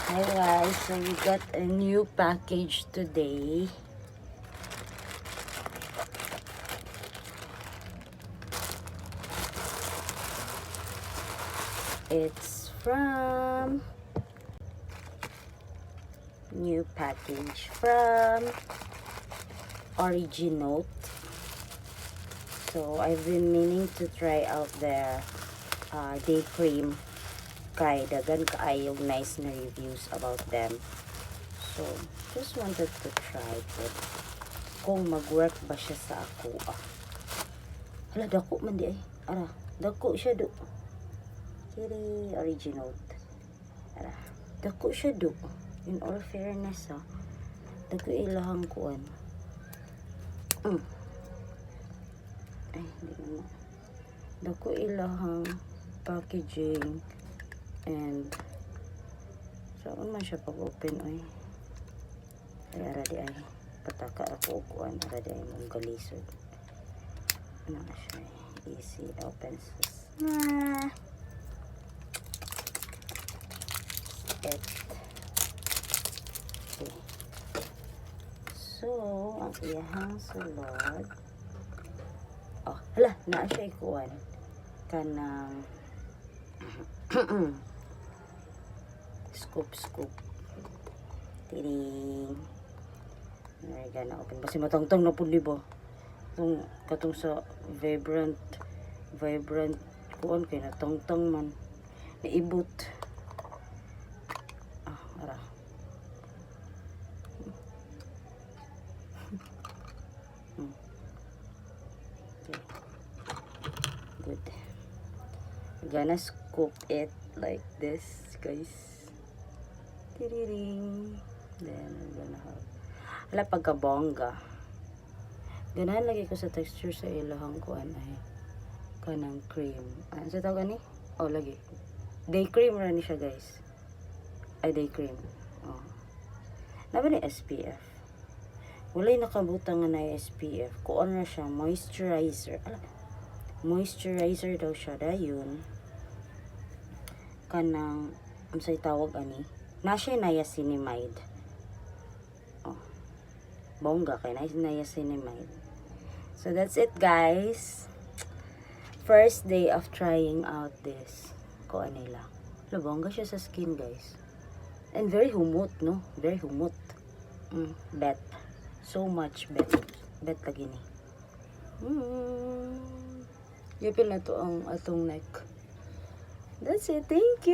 Hi guys, so we got a new package today. It's from new package from Originote. So I've been meaning to try out their day cream. Kay dagan kaayong nice na reviews about them. So just wanted to try it. Kung mag-work ba siya sa ako. Hala, dako man di ay. Ara, dako siya do. Kiri Originote. Ara, dako siya do. In all fairness dako ilahang kuan. Ay, hindi naman. Dako ilahang packaging. And saan man siya pag-open ay. Ay, ara di ay. Pataka ako kuan. Ara di ay mong galisod. Ano na siya eh. Easy opens. Okay. So, ang iyahang sulod. Oh, hala, naa siya ikuan. Kanang scoop. Tiring. Ay, gana open. Basi matangtang na po, libo. Katong sa vibrant kuan kay natangtang man. Naibot. Ara. Okay. Good. Gonna scoop it like this, guys. Tiriring. Then we're gonna have hala pagkabongga. Ganahan lagi ko sa texture sa ilahang kuan ay kanang cream. Ano sa tawag ni? Oh, lagi. Day cream ra ni siya, guys. Ay, day cream. Oh. Naba ni SPF. Walay nakabutang nga na SPF. Kuan na siya, moisturizer. Ala, moisturizer daw siya dayon. Kanang unsay tawag ani? Na siya niacinamide. Oh. Bongga kay niacinamide. So that's it, guys. First day of trying out this. Kuan nila. Labongga siya sa skin, guys. And very humot, no? Very humot. Bet. So much bet. Bet lagi ni. Yapil na to ang atong neck. That's it. Thank you.